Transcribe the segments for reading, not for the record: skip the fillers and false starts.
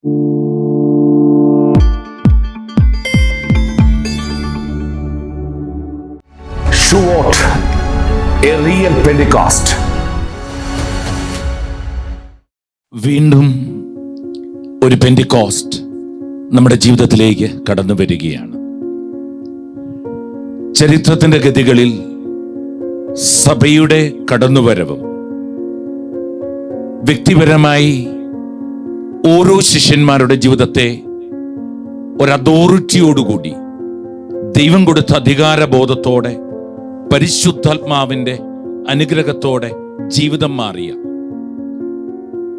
Shuot, a real Pentecost. വീണ്ടും ഒരു പെന്റിക്കോസ്റ്റ് നമ്മുടെ ജീവിതത്തിലേക്ക് കടന്നു വരികയാണ്. ചരിത്രത്തിന്റെ ഗതികളിൽ സഭയുടെ കടന്നുവരവും വ്യക്തിപരമായി ഓരോ ശിഷ്യന്മാരുടെ ജീവിതത്തെ ഒരു അതോറിറ്റിയോടുകൂടി ദൈവം കൊടുത്ത അധികാരബോധത്തോടെ പരിശുദ്ധാത്മാവിന്റെ അനുഗ്രഹത്തോടെ ജീവിതം മാറിയ,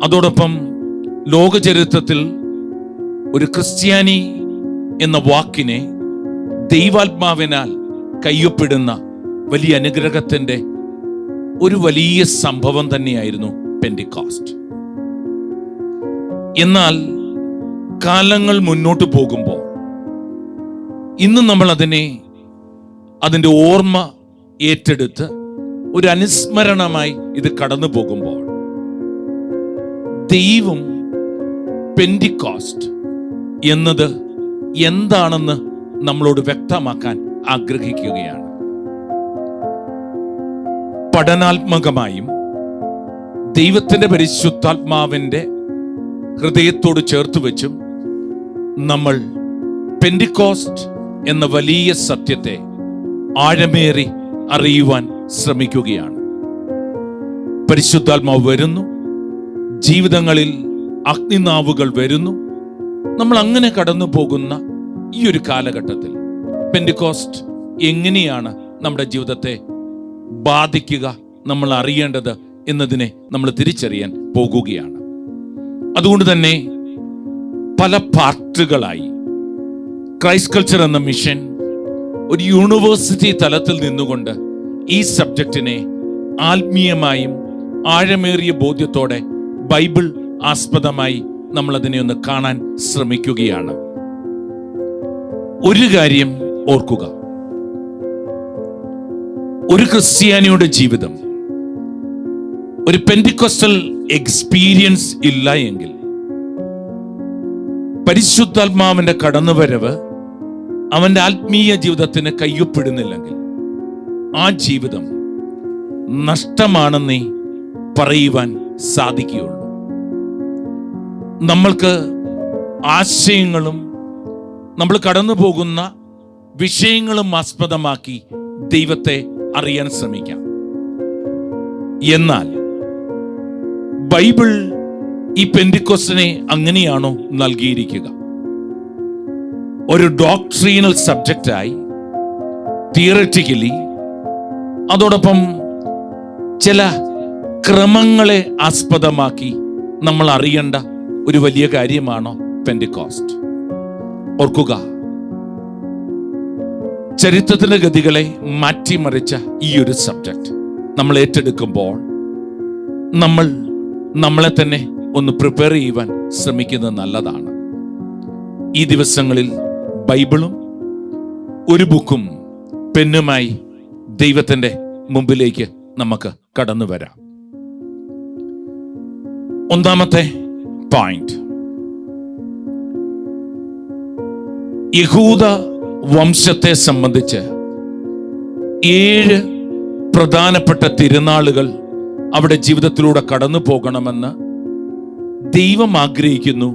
അതോടൊപ്പം ലോകചരിത്രത്തിൽ ഒരു ക്രിസ്ത്യാനി എന്ന വാക്കിനെ ദൈവാത്മാവിനാൽ കയ്യൊപ്പിടുന്ന വലിയ അനുഗ്രഹത്തിന്റെ ഒരു വലിയ സംഭവം തന്നെയായിരുന്നു പെന്റിക്കോസ്റ്റ്. എന്നാൽ കാലങ്ങൾ മുന്നോട്ട് പോകുമ്പോൾ ഇന്ന് നമ്മൾ അതിൻ്റെ ഓർമ്മ ഏറ്റെടുത്ത് ഒരു അനുസ്മരണമായി ഇത് കടന്നു പോകുമ്പോൾ ദൈവം പെന്റിക്കോസ്റ്റ് എന്നത് എന്താണെന്ന് നമ്മളോട് വ്യക്തമാക്കാൻ ആഗ്രഹിക്കുകയാണ്. പഠനാത്മകമായും ദൈവത്തിന്റെ പരിശുദ്ധാത്മാവിന്റെ ഹൃദയത്തോട് ചേർത്ത് വെച്ചും നമ്മൾ പെന്റിക്കോസ്റ്റ് എന്ന വലിയ സത്യത്തെ ആഴമേറി അറിയുവാൻ ശ്രമിക്കുകയാണ്. പരിശുദ്ധാത്മാവ് വരുന്നു, ജീവിതങ്ങളിൽ അഗ്നിനാവുകൾ വരുന്നു. നമ്മൾ അങ്ങനെ കടന്നു പോകുന്ന ഈ ഒരു കാലഘട്ടത്തിൽ പെന്റിക്കോസ്റ്റ് എങ്ങനെയാണ് നമ്മുടെ ജീവിതത്തെ ബാധിക്കുക, നമ്മൾ അറിയേണ്ടത് എന്നതിനെ നമ്മൾ തിരിച്ചറിയാൻ പോകുകയാണ്. അതുകൊണ്ട് തന്നെ പല പാർട്ടുകളായി ക്രൈസ്റ്റ് കൾച്ചർ എന്ന മിഷൻ ഒരു യൂണിവേഴ്സിറ്റി തലത്തിൽ നിന്നുകൊണ്ട് ഈ സബ്ജക്റ്റിനെ ആത്മീയമായും ആഴമേറിയ ബോധ്യത്തോടെ ബൈബിൾ ആസ്പദമായി നമ്മൾ അതിനെ ഒന്ന് കാണാൻ ശ്രമിക്കുകയാണ്. ഒരു കാര്യം ഓർക്കുക, ഒരു ക്രിസ്ത്യാനിയുടെ ജീവിതം ഒരു പെന്റിക്കോസ്റ്റൽ എക്സ്പീരിയൻസ് ഇല്ല എങ്കിൽ, പരിശുദ്ധാത്മാവിന്റെ കടന്നുവരവ് അവന്റെ ആത്മീയ ജീവിതത്തിന് കയ്യൊപ്പിടുന്നില്ലെങ്കിൽ ആ ജീവിതം നഷ്ടമാണെന്നേ പറയുവാൻ സാധിക്കുകയുള്ളൂ. നമ്മൾക്ക് ആശയങ്ങളും നമ്മൾ കടന്നു പോകുന്ന വിഷയങ്ങളും ആസ്പദമാക്കി ദൈവത്തെ അറിയാൻ ശ്രമിക്കാം. എന്നാൽ ബൈബിൾ ഈ പെന്റിക്കോസ്റ്റിനെ അങ്ങനെയാണോ നൽകിയിരിക്കുക? ഒരു ഡോക്ട്രീനൽ സബ്ജക്റ്റായി, തിയററ്റിക്കലി, അതോടൊപ്പം ചില ക്രമങ്ങളെ ആസ്പദമാക്കി നമ്മൾ അറിയേണ്ട ഒരു വലിയ കാര്യമാണോ പെന്റിക്കോസ്റ്റ്? ഓർക്കുക, ചരിത്രത്തിന്റെ ഗതികളെ മാറ്റിമറിച്ച ഈ ഒരു സബ്ജക്റ്റ് നമ്മൾ ഏറ്റെടുക്കുമ്പോൾ നമ്മൾ നമ്മളെ തന്നെ ഒന്ന് പ്രിപ്പയർ ചെയ്യുവാൻ ശ്രമിക്കുന്നത് നല്ലതാണ്. ഈ ദിവസങ്ങളിൽ ബൈബിളും ഒരു ബുക്കും പെന്നുമായി ദൈവത്തിന്റെ മുമ്പിലേക്ക് നമുക്ക് കടന്നു വരാം. ഒന്നാമത്തെ പോയിന്റ്, യഹൂദ വംശത്തെ സംബന്ധിച്ച് 7 പ്രധാനപ്പെട്ട തിരുനാളുകൾ അവിടെ ജീവിതത്തിലൂടെ കടന്നു പോകണമെന്ന് ദൈവം ആഗ്രഹിക്കുന്നു.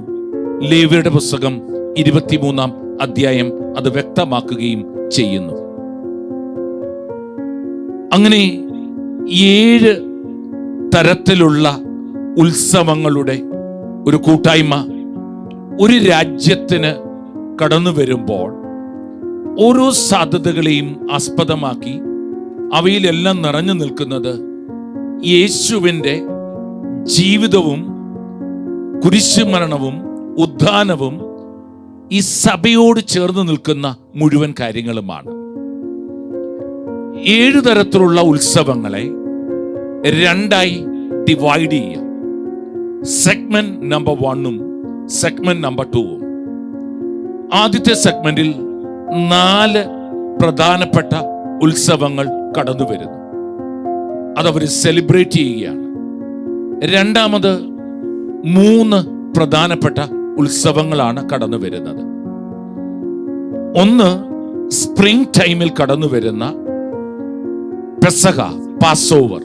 ലേവ്യരുടെ പുസ്തകം 23-ാം അധ്യായം അത് വ്യക്തമാക്കുകയും ചെയ്യുന്നു. അങ്ങനെ 7 തരത്തിലുള്ള ഉത്സവങ്ങളുടെ ഒരു കൂട്ടായ്മ ഒരു രാജ്യത്തിന് കടന്നു വരുമ്പോൾ ഓരോ സാധ്യതകളെയും ആസ്പദമാക്കി അവയിലെല്ലാം നിറഞ്ഞു നിൽക്കുന്നത് യേശുവിൻ്റെ ജീവിതവും കുരിശുമരണവും ഉദ്ധാനവും ഈ സഭയോട് ചേർന്ന് നിൽക്കുന്ന മുഴുവൻ കാര്യങ്ങളുമാണ്. 7 തരത്തിലുള്ള ഉത്സവങ്ങളെ 2ആയി ഡിവൈഡ് ചെയ്യാം. സെഗ്മെന്റ് നമ്പർ 1ഉം സെഗ്മെന്റ് നമ്പർ 2ഉം. ആദ്യത്തെ സെഗ്മെന്റിൽ 4 പ്രധാനപ്പെട്ട ഉത്സവങ്ങൾ കടന്നു വരുന്നു. അതവർ സെലിബ്രേറ്റ് ചെയ്യുകയാണ്. രണ്ടാമത് 3 പ്രധാനപ്പെട്ട ഉത്സവങ്ങളാണ് കടന്നു വരുന്നത്. ഒന്ന്, സ്പ്രിംഗ് ടൈമിൽ കടന്നു വരുന്ന പെസഹ, പാസ്ഓവർ.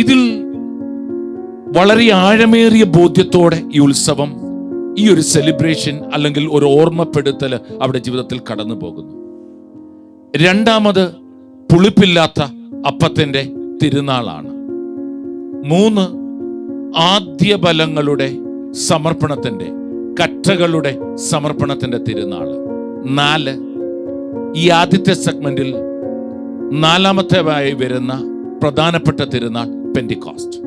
ഇതിൽ വളരെ ആഴമേറിയ ബോധ്യത്തോടെ ഈ ഉത്സവം, ഈ ഒരു സെലിബ്രേഷൻ അല്ലെങ്കിൽ ഒരു ഓർമ്മപ്പെടുത്തൽ അവിടെ ജീവിതത്തിൽ കടന്നു പോകുന്നു. രണ്ടാമത്, പുളിപ്പില്ലാത്ത അപ്പത്തിന്റെ തിരുനാളാണ്. 3, ആദ്യ ബലങ്ങളുടെ സമർപ്പണത്തിന്റെ, കറ്റകളുടെ സമർപ്പണത്തിന്റെ തിരുനാള്. 4, ഈ ആദ്യത്തെ സെഗ്മെന്റിൽ നാലാമത്തേതായി വരുന്ന പ്രധാനപ്പെട്ട തിരുനാൾ പെന്റിക്കോസ്റ്റ്.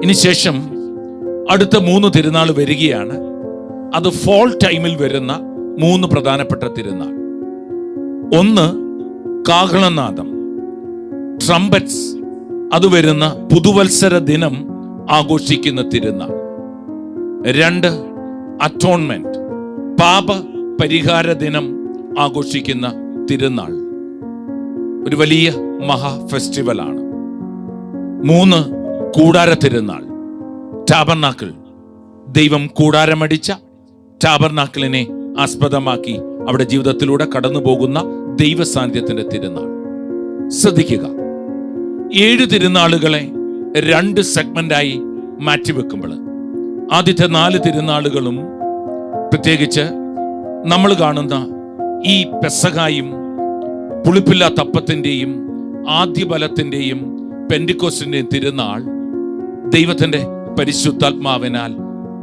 ഇനി ശേഷം അടുത്ത 3 തിരുനാൾ വരികയാണ്. അത് ഫോൾ ടൈമിൽ വരുന്ന 3 പ്രധാനപ്പെട്ട തിരുനാൾ. ഒന്ന്, കാഹളനാദം, ട്രംപറ്റ്സ്, അത് വരുന്ന പുതുവത്സര ദിനം ആഘോഷിക്കുന്ന തിരുനാൾ. 2, അറ്റോൺമെന്റ്, പാപ പരിഹാര ദിനം ആഘോഷിക്കുന്ന തിരുനാൾ. ഒരു വലിയ മഹാ ഫെസ്റ്റിവലാണ്. 3, കൂടാര തിരുനാൾ, ടാബർനാക്കിൾ. ദൈവം കൂടാരമടിച്ച ടാബർനാക്കിളിനെ ആസ്പദമാക്കി അവിടെ ജീവിതത്തിലൂടെ കടന്നു പോകുന്ന ദൈവസാന്നിധ്യത്തിന്റെ തിരുനാൾ. ശ്രദ്ധിക്കുക, 7 തിരുനാളുകളെ 2 സെഗ്മെന്റായി മാറ്റിവെക്കുമ്പോൾ ആദ്യത്തെ 4 തിരുനാളുകളും, പ്രത്യേകിച്ച് നമ്മൾ കാണുന്ന ഈ പെസഹായും പുളിപ്പില്ലാത്ത അപ്പത്തിന്റെയും ആദ്യ ബലത്തിന്റെയും പെന്റിക്കോസ്റ്റിന്റെയും തിരുനാൾ ദൈവത്തിന്റെ പരിശുദ്ധാത്മാവിനാൽ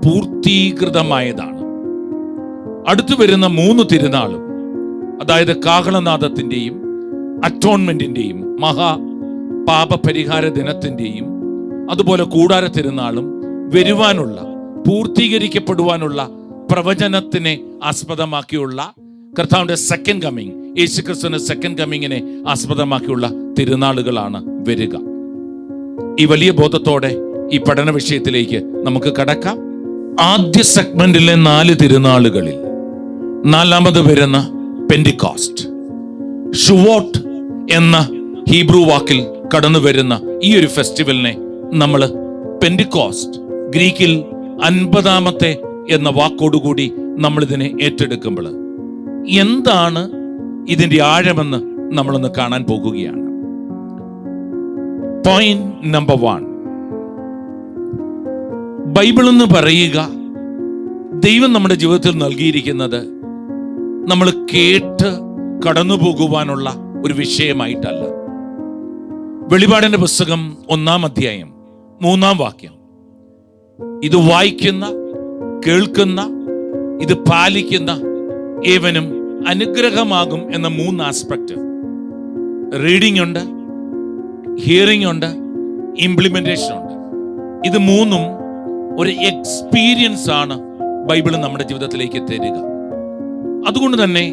പൂർത്തീകൃതമായതാണ്. അടുത്തു വരുന്ന 3 തിരുനാളും, അതായത് കാഹളനാദത്തിന്റെയും അറ്റോൺമെന്റിന്റെയും മഹാ പാപപരിഹാര ദിനത്തിന്റെയും അതുപോലെ കൂടാര തിരുനാളും വരുവാനുള്ള, പൂർത്തീകരിക്കപ്പെടുവാനുള്ള പ്രവചനത്തിനെ ആസ്പദമാക്കിയുള്ള കർത്താവിന്റെ സെക്കൻഡ് കമ്മിങ്, യേശുക്രിസ്തുവിന്റെ സെക്കൻഡ് കമ്മിങ്ങിനെ ആസ്പദമാക്കിയുള്ള തിരുനാളുകളാണ് വരിക. ഈ വലിയ ബോധത്തോടെ ഈ പഠന വിഷയത്തിലേക്ക് നമുക്ക് കടക്കാം. ആദ്യ സെഗ്മെന്റിലെ 4 തിരുനാളുകളിൽ നാലാമത് വരുന്ന പെന്റിക്കോസ്റ്റ്, ഷുവോട്ട് എന്ന ഹീബ്രു വാക്കിൽ കടന്നു വരുന്ന ഈ ഒരു ഫെസ്റ്റിവലിനെ നമ്മൾ പെന്റിക്കോസ്റ്റ്, ഗ്രീക്കിൽ 50ാമത്തെ എന്ന വാക്കോടുകൂടി നമ്മൾ ഇതിനെ ഏറ്റെടുക്കുമ്പോൾ എന്താണ് ഇതിന്റെ ആഴമെന്ന് നമ്മളൊന്ന് കാണാൻ പോകുകയാണ്. പോയിന്റ് നമ്പർ 1, ബൈബിൾ എന്ന് പറയുക ദൈവം നമ്മുടെ ജീവിതത്തിൽ നൽകിയിരിക്കുന്നത് നമ്മൾ കേട്ട് കടന്നു പോകുവാനുള്ള ഒരു വിഷയമായിട്ടല്ല. വെളിപാടിന്റെ പുസ്തകം 1-ാം അധ്യായം 3-ാം വാക്യം, ഇത് വായിക്കുന്ന, കേൾക്കുന്ന, ഇത് പാലിക്കുന്ന ഏവനും അനുഗ്രഹമാകും എന്ന 3 ആസ്പെക്ട്. റീഡിംഗ് ഉണ്ട്, ഹിയറിംഗ് ഉണ്ട്, ഇംപ്ലിമെന്റേഷൻ ഉണ്ട്. ഇത് 3ഉം ഒരു എക്സ്പീരിയൻസ് ആണ് ബൈബിൾ നമ്മുടെ ജീവിതത്തിലേക്ക് തരിക. അതുകൊണ്ട് തന്നെ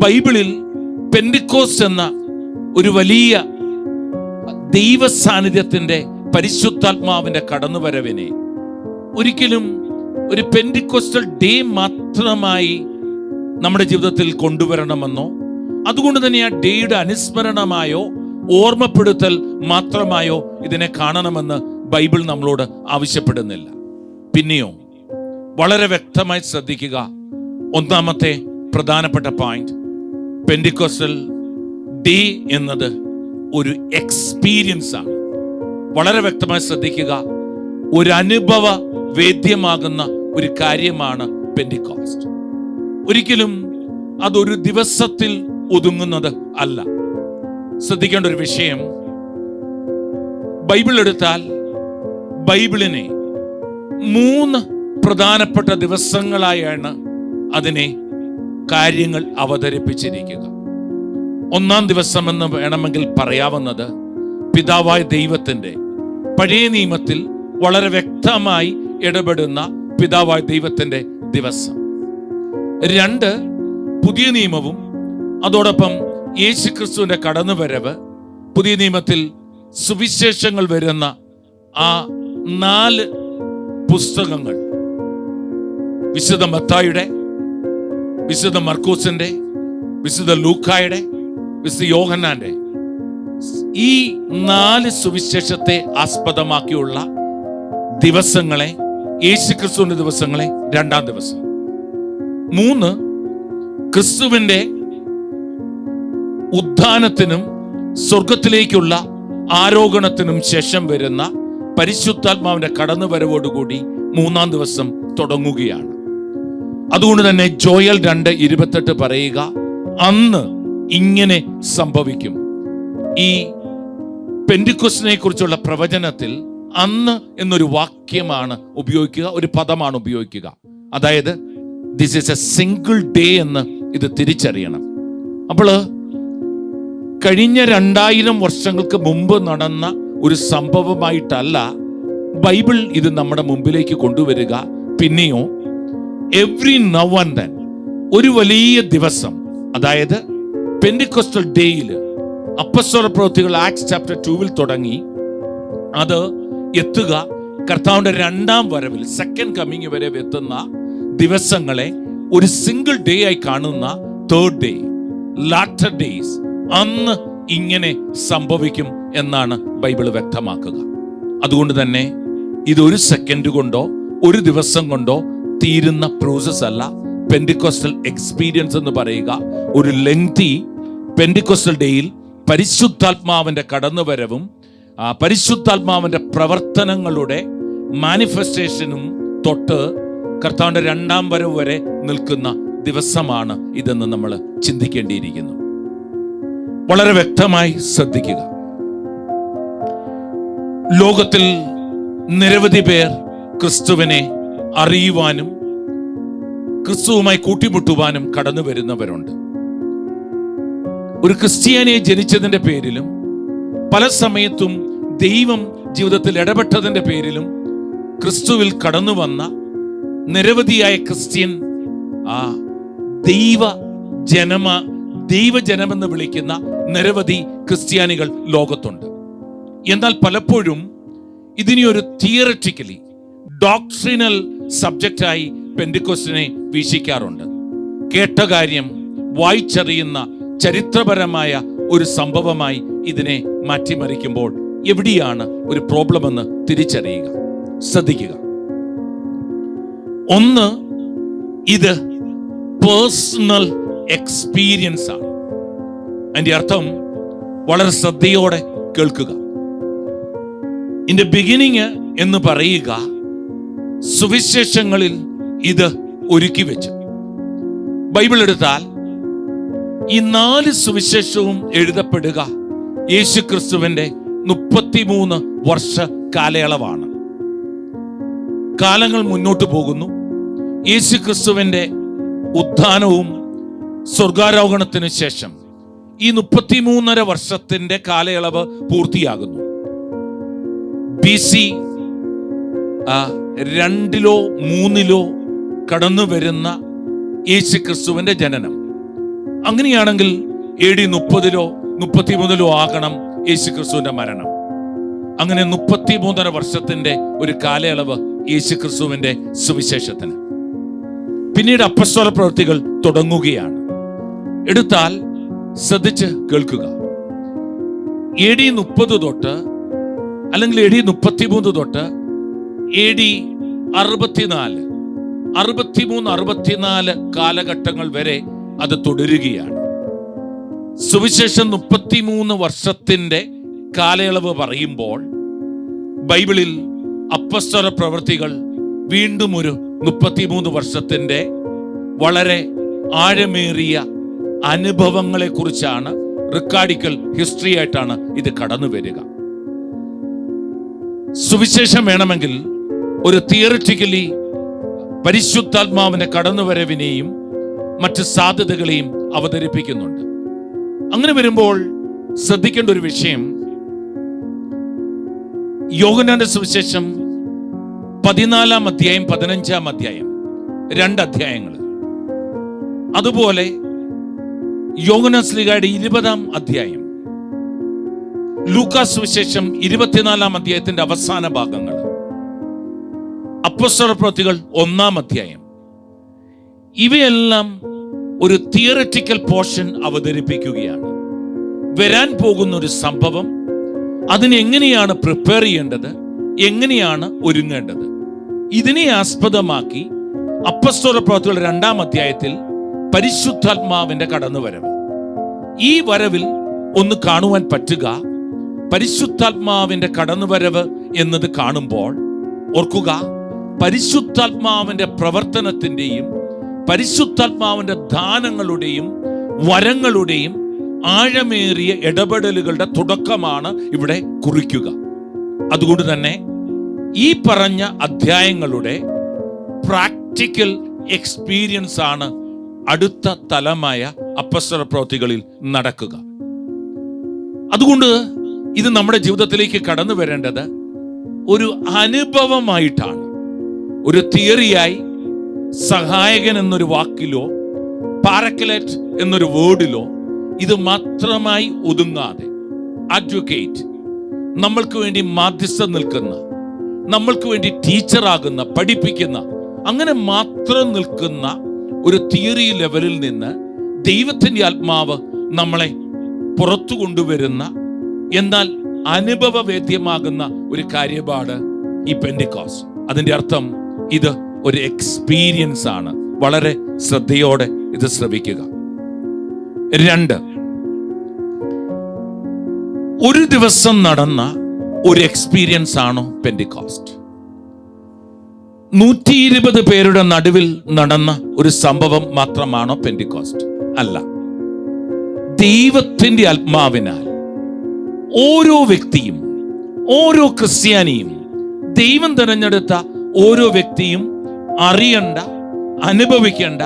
ബൈബിളിൽ പെന്റിക്കോസ്റ്റ് എന്ന ഒരു വലിയ ദൈവ സാന്നിധ്യത്തിന്റെ, പരിശുദ്ധാത്മാവിന്റെ കടന്നുവരവിനെ ഒരിക്കലും ഒരു പെന്റിക്കോസ്റ്റൽ ഡേ മാത്രമായി നമ്മുടെ ജീവിതത്തിൽ കൊണ്ടുവരണമെന്നോ അതുകൊണ്ട് തന്നെ ആ ഡേയുടെ അനുസ്മരണമായോ ഓർമ്മപ്പെടുത്തൽ മാത്രമായോ ഇതിനെ കാണണമെന്ന് ബൈബിൾ നമ്മളോട് ആവശ്യപ്പെടുന്നില്ല. പിന്നെയോ വളരെ വ്യക്തമായി ശ്രദ്ധിക്കുക, 1ാമത്തെ പ്രധാനപ്പെട്ട പോയിന്റ്, പെന്റിക്കോസ്റ്റൽ ഡേ എന്നത് ഒരു എക്സ്പീരിയൻസ് ആണ്. വളരെ വ്യക്തമായി ശ്രദ്ധിക്കുക, ഒരു അനുഭവ വേദ്യമാകുന്ന ഒരു കാര്യമാണ് പെന്റിക്കോസ്റ്റ്. ഒരിക്കലും അതൊരു ദിവസത്തിൽ ഒതുങ്ങുന്നത് അല്ല. ശ്രദ്ധിക്കേണ്ട ഒരു വിഷയം, ബൈബിൾ എടുത്താൽ ബൈബിളിനെ 3 പ്രധാനപ്പെട്ട ദിവസങ്ങളായാണ് അതിനെ കാര്യങ്ങൾ അവതരിപ്പിച്ചിരിക്കുക. 1-ാം ദിവസം എന്ന് വേണമെങ്കിൽ പറയാവുന്നത് പിതാവായ ദൈവത്തിന്റെ, പഴയ നിയമത്തിൽ വളരെ വ്യക്തമായി ഇടപെടുന്ന പിതാവായ ദൈവത്തിന്റെ ദിവസം. 2, പുതിയ നിയമവും അതോടൊപ്പം യേശുക്രിസ്തുവിന്റെ കടന്നുവരവ്, പുതിയ നിയമത്തിൽ സുവിശേഷങ്ങൾ വരുന്ന ആ 4 പുസ്തകങ്ങൾ, വിശുദ്ധ മത്തായിയുടെ, വിശുദ്ധ മർക്കോസിന്റെ, വിശുദ്ധ ലൂക്കായുടെ, വിശുദ്ധ യോഹന്നാന്റെ, ഈ 4 സുവിശേഷത്തെ ആസ്പദമാക്കിയുള്ള ദിവസങ്ങളെ യേശുക്രിസ്തുവിന്റെ ദിവസങ്ങളെ രണ്ടാം ദിവസം. 3 ക്രിസ്തുവിന്റെ ഉത്ഥാനത്തിനും സ്വർഗത്തിലേക്കുള്ള ആരോഹണത്തിനും ശേഷം വരുന്ന പരിശുദ്ധാത്മാവിന്റെ കടന്നുവരവോടുകൂടി 3-ാം ദിവസം തുടങ്ങുകയാണ്. അതുകൊണ്ട് തന്നെ ജോയൽ 2:28 പറയുക, അന്ന് ഇങ്ങനെ സംഭവിക്കും. ഈ പെന്തിക്കോസ്തിനെ കുറിച്ചുള്ള പ്രവചനത്തിൽ അന്ന് എന്നൊരു വാക്യമാണ് ഉപയോഗിക്കുക, ഒരു പദമാണ് ഉപയോഗിക്കുക. അതായത് this is A single day എന്ന് ഇത് തിരിച്ചറിയണം. അപ്പോൾ കഴിഞ്ഞ 2000 വർഷങ്ങൾക്ക് മുമ്പ് നടന്ന ഒരു സംഭവമായിട്ടല്ല ബൈബിൾ ഇത് നമ്മുടെ മുമ്പിലേക്ക് കൊണ്ടുവരിക. പിന്നെയോ എവ്രി നൗ ആൻഡ് ദെൻ ഒരു വലിയ ദിവസം, അതായത് പെന്തിക്കോസ്റ്റൽ ഡേയിൽ അപ്പസ്തോല പ്രവൃത്തികൾ ആക്ട്സ് ചാപ്റ്റർ 2 തുടങ്ങി അത് എത്തുക കർത്താവിന്റെ 2ാം വരവിൽ, സെക്കൻഡ് കമ്മിങ് വരെ എത്തുന്ന ദിവസങ്ങളെ ഒരു സിംഗിൾ ഡേ ആയി കാണുന്ന തേർഡ് ഡേ, ലാറ്റർ ഡേയ്സ്, അന്ന് ഇങ്ങനെ സംഭവിക്കും എന്നാണ് ബൈബിൾ വ്യക്തമാക്കുക. അതുകൊണ്ട് തന്നെ ഇതൊരു സെക്കൻഡ് കൊണ്ടോ ഒരു ദിവസം കൊണ്ടോ തീരുന്ന പ്രോസസ് അല്ല. പെന്തിക്കോസ്റ്റൽ എക്സ്പീരിയൻസ് എന്ന് പറയുക ഒരു ലെങ്തി പെന്തിക്കോസ്റ്റൽ ഡേയിൽ പരിശുദ്ധാത്മാവിന്റെ കടന്നുവരവും പരിശുദ്ധാത്മാവിന്റെ പ്രവർത്തനങ്ങളുടെ മാനിഫെസ്റ്റേഷനും തൊട്ട് കർത്താവിന്റെ 2ാം വരവ് വരെ നിൽക്കുന്ന ദിവസമാണ് ഇതെന്ന് നമ്മൾ ചിന്തിക്കേണ്ടിയിരിക്കുന്നു. വളരെ വ്യക്തമായി ശ്രദ്ധിക്കുക. ലോകത്തിൽ നിരവധി പേർ ക്രിസ്തുവിനെ അറിയുവാനും ക്രിസ്തുവുമായി കൂട്ടിമുട്ടുവാനും കടന്നു വരുന്നവരുണ്ട്. ഒരു ക്രിസ്ത്യാനിയെ ജനിച്ചതിന്റെ പേരിലും പല സമയത്തും ദൈവം ജീവിതത്തിൽ ഇടപെട്ടതിന്റെ പേരിലും ക്രിസ്തുവിൽ കടന്നു വന്ന നിരവധിയായ ക്രിസ്ത്യൻ ദൈവജനമെന്ന് വിളിക്കുന്ന നിരവധി ക്രിസ്ത്യാനികൾ ലോകത്തുണ്ട്. എന്നാൽ പലപ്പോഴും ഇതിനെ ഒരു തിയററ്റിക്കലി ഡോക്ട്രിനൽ സബ്ജക്റ്റായി പെന്തിക്കോസ്തിനെ വീക്ഷിക്കാറുണ്ട്. കേട്ട കാര്യം വായിച്ചറിയുന്ന ചരിത്രപരമായ ഒരു സംഭവമായി ഇതിനെ മാറ്റിമറിക്കുമ്പോൾ എവിടെയാണ് ഒരു പ്രോബ്ലം എന്ന് തിരിച്ചറിയുക. ശ്രദ്ധിക്കുക. ഒന്ന്, ഇത് പേഴ്സണൽ എക്സ്പീരിയൻസ് ആണ്. അതിന്റെ അർത്ഥം വളരെ ശ്രദ്ധയോടെ കേൾക്കുക. ഇൻ ദ ബിഗിനിങ് എന്ന് പറയുക സുവിശേഷങ്ങളിൽ ഇത് ഒരുക്കി വെച്ചു. ബൈബിൾ എടുത്താൽ ഈ 4 സുവിശേഷവും എഴുതപ്പെടുക യേശുക്രിസ്തുവിന്റെ 33 വർഷ കാലയളവാണ്. കാലങ്ങൾ മുന്നോട്ട് പോകുന്നു. യേശുക്രിസ്തുവിന്റെ ഉത്ഥാനവും സ്വർഗാരോഹണത്തിന് ശേഷം ഈ 33.5 വർഷത്തിന്റെ കാലയളവ് പൂർത്തിയാകുന്നു. BC 2-ലോ 3-ലോ കടന്നു വരുന്ന യേശുക്രിസ്തുവിന്റെ ജനനം. അങ്ങനെയാണെങ്കിൽ AD 30-ലോ 33-ലോ ആകണം യേശുക്രിസ്തുവിന്റെ മരണം. അങ്ങനെ 33.5 വർഷത്തിന്റെ ഒരു കാലയളവ് യേശുക്രിസ്തുവിന്റെ സുവിശേഷത്തിന്. പിന്നീട് അപ്പസ്തോല പ്രവൃത്തികൾ തുടങ്ങുകയാണ്. എടുത്താൽ ശ്രദ്ധിച്ച് കേൾക്കുക. AD 30 തൊട്ട് അല്ലെങ്കിൽ AD 33 തൊട്ട് AD 64, 63, 64 കാലഘട്ടങ്ങൾ വരെ അത് തുടരുകയാണ്. സുവിശേഷം 33 വർഷത്തിന്റെ കാലയളവ് പറയുമ്പോൾ ബൈബിളിൽ അപ്പസ്തോല പ്രവൃത്തികൾ വീണ്ടും ഒരു 33 വർഷത്തിന്റെ വളരെ ആഴമേറിയ അനുഭവങ്ങളെ കുറിച്ചാണ്, റിക്കാർഡിക്കൽ ഹിസ്റ്ററി ആയിട്ടാണ് ഇത് കടന്നു വരിക. സുവിശേഷം വേണമെങ്കിൽ ഒരു തിയറിറ്റിക്കലി പരിശുദ്ധാത്മാവിന്റെ കടന്നുവരവിനെയും മറ്റ് സാധ്യതകളെയും അവതരിപ്പിക്കുന്നുണ്ട്. അങ്ങനെ വരുമ്പോൾ ശ്രദ്ധിക്കേണ്ട ഒരു വിഷയം, യോഹന്നാന്റെ സുവിശേഷം 14-ാം അധ്യായം 15-ാം അധ്യായം 2 അധ്യായങ്ങൾ, അതുപോലെ യോഹന്നാൻ ശ്ലീഹായുടെ 20-ാം അധ്യായം, ലൂക്കാസ് സുവിശേഷം 24-ാം അധ്യായത്തിന്റെ അവസാന ഭാഗങ്ങൾ, അപ്പോസ്തല പ്രവൃത്തികൾ 1-ാം അധ്യായം, ഇവയെല്ലാം ഒരു തിയററ്റിക്കൽ പോർഷൻ അവതരിപ്പിക്കുകയാണ്. വരാൻ പോകുന്ന ഒരു സംഭവം, അതിനെങ്ങനെയാണ് പ്രിപ്പയർ ചെയ്യേണ്ടത്, എങ്ങനെയാണ് ഒരുങ്ങേണ്ടത്, ഇതിനെ ആസ്പദമാക്കി അപ്പസ്തോല പ്രവൃത്തികൾ 2-ാം അധ്യായത്തിൽ പരിശുദ്ധാത്മാവിന്റെ കടന്നുവരവ്, ഈ വരവിൽ ഒന്ന് കാണുവാൻ പറ്റുക, പരിശുദ്ധാത്മാവിന്റെ കടന്നുവരവ് എന്നത് കാണുമ്പോൾ ഓർക്കുക, പരിശുദ്ധാത്മാവിന്റെ പ്രവർത്തനത്തിന്റെയും പരിശുദ്ധാത്മാവിന്റെ ദാനങ്ങളുടെയും വരങ്ങളുടെയും ആഴമേറിയ ഇടപെടലുകളുടെ തുടക്കമാണ് ഇവിടെ കുറിക്കുക. അതുകൊണ്ട് തന്നെ ഈ പറഞ്ഞ അധ്യായങ്ങളുടെ പ്രാക്ടിക്കൽ എക്സ്പീരിയൻസ് ആണ് അടുത്ത തലമായ അപ്പസ്തോല പ്രവൃത്തികളിൽ നടക്കുക. അതുകൊണ്ട് ഇത് നമ്മുടെ ജീവിതത്തിലേക്ക് കടന്നു വരേണ്ടത് ഒരു അനുഭവമായിട്ടാണ്. ഒരു തിയറിയായി, സഹായകൻ എന്നൊരു വാക്കിലോ പാരക്ലേറ്റ് എന്നൊരു വേർഡിലോ ഇത് മാത്രമായി ഒതുങ്ങാതെ, അഡ്വക്കേറ്റ്, നമ്മൾക്ക് വേണ്ടി മാധ്യസ്ഥം നിൽക്കുന്ന, നമ്മൾക്ക് വേണ്ടി ടീച്ചറാകുന്ന, പഠിപ്പിക്കുന്ന, അങ്ങനെ മാത്രം നിൽക്കുന്ന ഒരു തിയറി ലെവലിൽ നിന്ന് ദൈവത്തിന്റെ ആത്മാവ് നമ്മളെ പുറത്തു കൊണ്ടുവരുന്ന, എന്നാൽ അനുഭവവേദ്യമാകുന്ന ഒരു കാര്യമാണ് ഈ പെന്തിക്കോസ്റ്റ്. അതിന്റെ അർത്ഥം ഇത് ഒരു എക്സ്പീരിയൻസ് ആണ്. വളരെ ശ്രദ്ധയോടെ ഇത് ശ്രവിക്കുക. 2, ഒരു ദിവസം നടന്ന ഒരു എക്സ്പീരിയൻസ് ആണോ പെന്തിക്കോസ്റ്റ്? 120 പേരുടെ നടുവിൽ നടന്ന ഒരു സംഭവം മാത്രമാണോ പെന്തിക്കോസ്റ്റ്? അല്ല. ദൈവത്തിന്റെ ആത്മാവിനാൽ ഓരോ വ്യക്തിയും, ഓരോ ക്രിസ്ത്യാനിയും, ദൈവം തിരഞ്ഞെടുത്ത ഓരോ വ്യക്തിയും അറിയണ്ട, അനുഭവിക്കേണ്ട,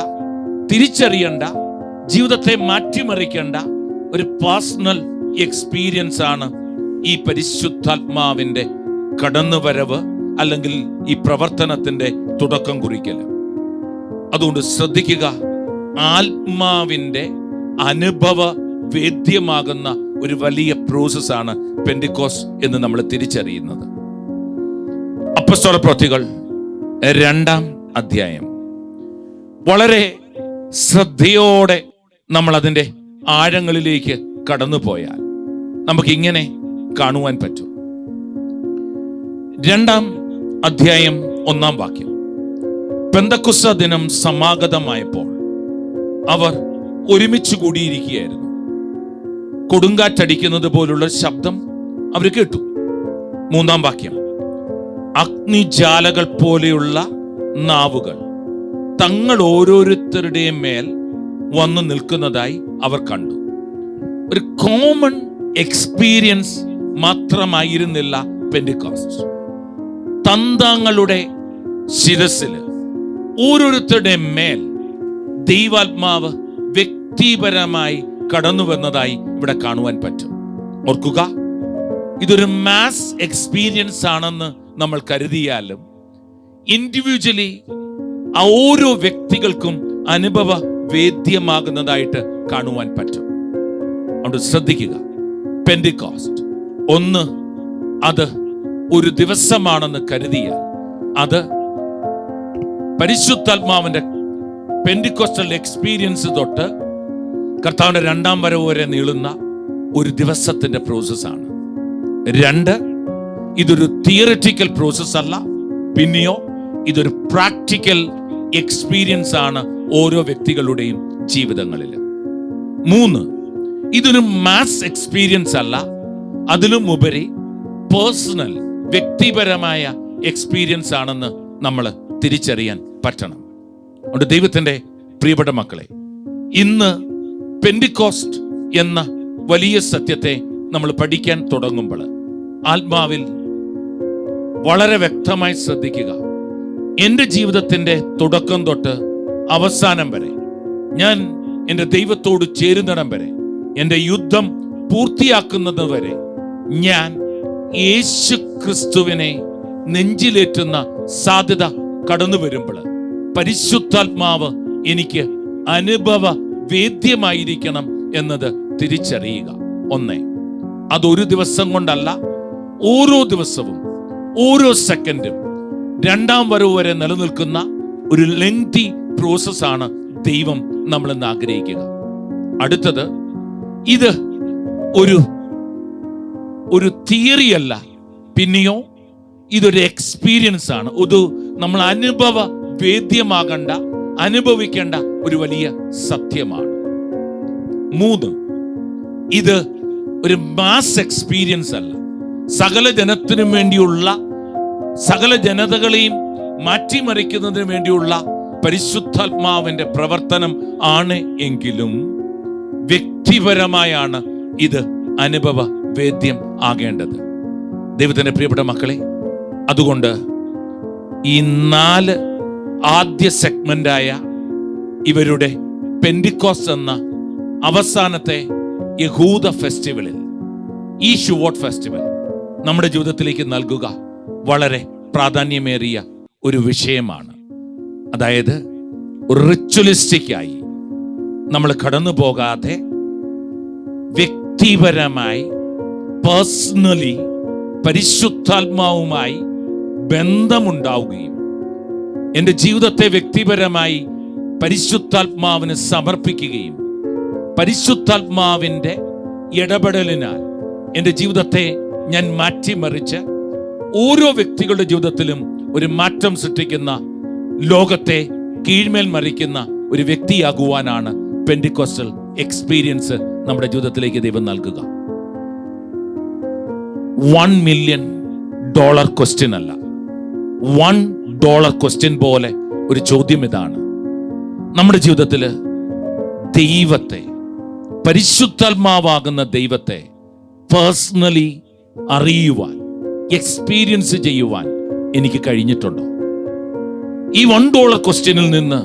തിരിച്ചറിയേണ്ട, ജീവിതത്തെ മാറ്റിമറിക്കേണ്ട ഒരു പേഴ്സണൽ എക്സ്പീരിയൻസ് ആണ് ഈ പരിശുദ്ധാത്മാവിന്റെ കടന്നുവരവ്, അല്ലെങ്കിൽ ഈ പ്രവർത്തനത്തിന്റെ തുടക്കം കുറിക്കൽ. അതുകൊണ്ട് ശ്രദ്ധിക്കുക, ആത്മാവിന്റെ അനുഭവ വേദ്യമാകുന്ന ഒരു വലിയ പ്രോസസ്സാണ് പെന്തിക്കോസ്റ്റ് എന്ന് നമ്മൾ തിരിച്ചറിയുന്നത്. അപ്പസ്തോല പ്രവൃത്തികൾ 2-ാം അധ്യായം വളരെ ശ്രദ്ധയോടെ നമ്മൾ അതിന്റെ ആഴങ്ങളിലേക്ക് കടന്നുപോയാൽ നമുക്ക് ഇങ്ങനെ കാണുവാൻ പറ്റും. 2-ാം അധ്യായം 1-ാം വാക്യം, പെന്തക്കുസ്ത ദിനം സമാഗതമായപ്പോൾ അവർ ഒരുമിച്ച് കൂടിയിരിക്കുകയായിരുന്നു. കൊടുങ്കാറ്റടിക്കുന്നത് പോലുള്ള ശബ്ദം അവർ കേട്ടു. 3-ാം വാക്യം, അഗ്നിജാലകൾ പോലെയുള്ള നാവുകൾ തങ്ങൾ ഓരോരുത്തരുടെയും മേൽ വന്നു നിൽക്കുന്നതായി അവർ കണ്ടു. ഒരു കോമൺ എക്സ്പീരിയൻസ് മാത്രമായിരുന്നില്ല പെന്തിക്കോസ്റ്റ്. തന്തങ്ങളുടെ ശിരസിൽ ഓരോരുത്തരുടെ മേൽ ദൈവാത്മാവ് വ്യക്തിപരമായി കടന്നു വന്നതായി ഇവിടെ കാണുവാൻ പറ്റും. ഓർക്കുക, ഇതൊരു മാസ് എക്സ്പീരിയൻസ് ആണെന്ന് നമ്മൾ കരുതിയാലും ഇൻഡിവിജ്വലി ഓരോ വ്യക്തികൾക്കും അനുഭവ വേദ്യമാകുന്നതായിട്ട് കാണുവാൻ പറ്റും. അതുകൊണ്ട് ശ്രദ്ധിക്കുക, പെന്തിക്കോസ്റ്റ് ഒന്ന് അത് ഒരു ദിവസമാണെന്ന് കരുതിയാൽ അത് പരിശുദ്ധാത്മാവിന്റെ പെന്തിക്കോസ്റ്റൽ എക്സ്പീരിയൻസ് തൊട്ട് കർത്താവിന്റെ 2-ാം വരവ് വരെ നീളുന്ന ഒരു ദിവസത്തിന്റെ പ്രോസസ്സാണ്. 2, ഇതൊരു തിയററ്റിക്കൽ പ്രോസസ് അല്ല, പിന്നെയോ ഇതൊരു പ്രാക്ടിക്കൽ എക്സ്പീരിയൻസ് ആണ് ഓരോ വ്യക്തികളുടെയും ജീവിതങ്ങളിൽ. 3, ഇതൊരു മാസ് എക്സ്പീരിയൻസ് അല്ല, അതിലും ഉപരി പേഴ്സണൽ, വ്യക്തിപരമായ എക്സ്പീരിയൻസ് ആണെന്ന് നമ്മൾ തിരിച്ചറിയാൻ പറ്റണം. അതുകൊണ്ട് ദൈവത്തിന്റെ പ്രിയപ്പെട്ട മക്കളെ, ഇന്ന് പെന്തിക്കോസ്റ്റ് എന്ന വലിയ സത്യത്തെ നമ്മൾ പഠിക്കാൻ തുടങ്ങുമ്പോൾ ആത്മാവിൽ വളരെ വ്യക്തമായി ശ്രദ്ധിക്കുക. എൻ്റെ ജീവിതത്തിന്റെ തുടക്കം തൊട്ട് അവസാനം വരെ, ഞാൻ എൻ്റെ ദൈവത്തോട് ചേരുന്നിടം വരെ, എൻ്റെ യുദ്ധം പൂർത്തിയാക്കുന്നത് വരെ ഞാൻ യേശു ക്രിസ്തുവിനെ നെഞ്ചിലേറ്റുന്ന സാധ്യത കടന്നു വരുമ്പോൾ പരിശുദ്ധാത്മാവ് എനിക്ക് അനുഭവ വേദ്യമായിരിക്കണം എന്നത് തിരിച്ചറിയുക. 1, അതൊരു ദിവസം കൊണ്ടല്ല, ഓരോ ദിവസവും, ഓരോ സെക്കൻഡും 2-ാം വരവ് വരെ നിലനിൽക്കുന്ന ഒരു ലെങ്തി പ്രോസസ്സാണ് ദൈവം നമ്മളെന്ന് ആഗ്രഹിക്കുക. അടുത്തത്, ഇത് ഒരു തിയറി അല്ല, പിന്നെയോ ഇതൊരു എക്സ്പീരിയൻസ് ആണ്. നമ്മൾ അനുഭവ വേദ്യമാകേണ്ട, അനുഭവിക്കേണ്ട ഒരു വലിയ സത്യമാണ്. 3, ഇത് ഒരു മാസ് എക്സ്പീരിയൻസ് അല്ല. സകല ജനത്തിനും വേണ്ടിയുള്ള, സകല ജനതകളെയും മാറ്റിമറിക്കുന്നതിന് വേണ്ടിയുള്ള പരിശുദ്ധാത്മാവിന്റെ പ്രവർത്തനം ആണ് എങ്കിലും വ്യക്തിപരമായാണ് ഇത് അനുഭവ വേദ്യം ആകേണ്ടത്. ദൈവത്തിന്റെ പ്രിയപ്പെട്ട മക്കളെ, അതുകൊണ്ട് ഈ 4 ആദ്യ സെഗ്മെന്റായ ഇവരുടെ പെന്തിക്കോസ്ത് എന്ന അവസാനത്തെ യഹൂദ ഫെസ്റ്റിവലിൽ, ഈ ഷുവോട്ട് ഫെസ്റ്റിവൽ നമ്മുടെ ജീവിതത്തിലേക്ക് നൽകുക വളരെ പ്രാധാന്യമേറിയ ഒരു വിഷയമാണ്. അതായത് റിച്വലിസ്റ്റിക്കായി നമ്മൾ കടന്നു പോകാതെ വ്യക്തിപരമായി, പേഴ്സണലി പരിശുദ്ധാത്മാവുമായി ബന്ധമുണ്ടാവുകയും എൻ്റെ ജീവിതത്തെ വ്യക്തിപരമായി പരിശുദ്ധാത്മാവിന് സമർപ്പിക്കുകയും പരിശുദ്ധാത്മാവിൻ്റെ ഇടപെടലിനാൽ എൻ്റെ ജീവിതത്തെ ഞാൻ മാറ്റിമറിച്ച് ഓരോ വ്യക്തികളുടെ ജീവിതത്തിലും ഒരു മാറ്റം സൃഷ്ടിക്കുന്ന, ലോകത്തെ കീഴ്മേൽ മറിക്കുന്ന ഒരു വ്യക്തിയാകുവാനാണ് പെന്തിക്കോസ്റ്റൽ എക്സ്പീരിയൻസ് നമ്മുടെ ജീവിതത്തിലേക്ക് ദൈവം നൽകുക. $1 million ക്വസ്റ്റ്യൻ അല്ല, $1 ക്വസ്റ്റ്യൻ പോലെ ഒരു ചോദ്യം ഇതാണ്: നമ്മുടെ ജീവിതത്തിൽ ദൈവത്തെ, പരിശുദ്ധാത്മാവാകുന്ന ദൈവത്തെ പേഴ്സണലി അറിയുവാൻ, എക്സ്പീരിയൻസ് ചെയ്യുവാൻ എനിക്ക് കഴിഞ്ഞിട്ടുണ്ടോ? ഈ $1 ക്വസ്റ്റ്യനിൽ നിന്ന്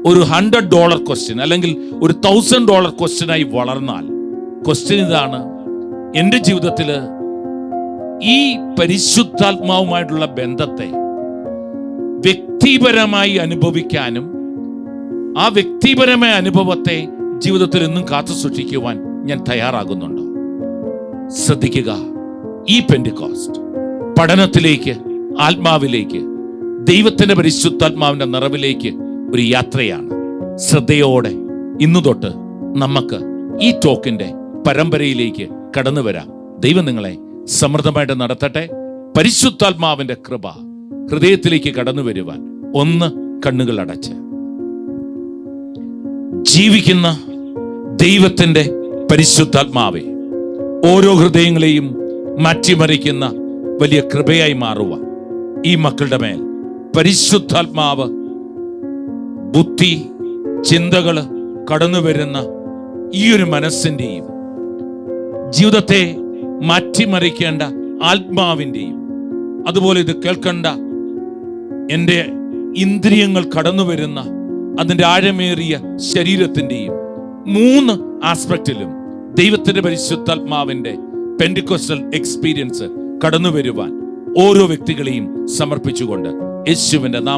ഒരു $100 ക്വസ്റ്റ്യൻ അല്ലെങ്കിൽ ഒരു $1000 ക്വസ്റ്റ്യനായി വളർന്നാൽ, ക്വസ്റ്റ്യൻ ഇതാണ്: എൻ്റെ ജീവിതത്തിൽ ഈ പരിശുദ്ധാത്മാവുമായിട്ടുള്ള ബന്ധത്തെ വ്യക്തിപരമായി അനുഭവിക്കാനും ആ വ്യക്തിപരമായ അനുഭവത്തെ ജീവിതത്തിൽ എന്നും കാത്തു സൂക്ഷിക്കുവാൻ ഞാൻ തയ്യാറാകുന്നുണ്ടോ? ശ്രദ്ധിക്കുക, ഈ പെന്തിക്കോസ്റ്റ് പഠനത്തിലേക്ക്, ആത്മാവിലേക്ക്, ദൈവത്തിന്റെ പരിശുദ്ധാത്മാവിന്റെ നിറവിലേക്ക് ഒരു യാത്രയാണ്. ശ്രദ്ധയോടെ ഇന്നു തൊട്ട് നമുക്ക് ഈ ടോക്കിന്റെ പരമ്പരയിലേക്ക് കടന്നു വരാം. ദൈവം നിങ്ങളെ സമൃദ്ധമായിട്ട് നടത്തട്ടെ. പരിശുദ്ധാത്മാവിന്റെ കൃപ ഹൃദയത്തിലേക്ക് കടന്നു വരുവാൻ ഒന്ന് കണ്ണുകൾ അടച്ച്, ജീവിക്കുന്ന ദൈവത്തിന്റെ പരിശുദ്ധാത്മാവെ, ഓരോ ഹൃദയങ്ങളെയും മാറ്റിമറിക്കുന്ന വലിയ കൃപയായി മാറുവാൻ ഈ മക്കളുടെ മേൽ പരിശുദ്ധാത്മാവ് ബുദ്ധി, ചിന്തകള് കടന്നു വരുന്ന ഈ ഒരു മനസ്സിന്റെയും ജീവിതത്തെ മാറ്റിമറിക്കേണ്ട ആത്മാവിൻ്റെയും, അതുപോലെ ഇത് കേൾക്കേണ്ട എൻ്റെ ഇന്ദ്രിയങ്ങൾ കടന്നു വരുന്ന അതിൻ്റെ ആഴമേറിയ ശരീരത്തിൻ്റെയും 3 ആസ്പെക്റ്റിലും ദൈവത്തിന്റെ പരിശുദ്ധാത്മാവിന്റെ പെന്തിക്കോസ്റ്റൽ എക്സ്പീരിയൻസ് കടന്നു വരുവാൻ ഓരോ വ്യക്തികളെയും സമർപ്പിച്ചുകൊണ്ട് യേശുവിന്റെ നാമത്തിൽ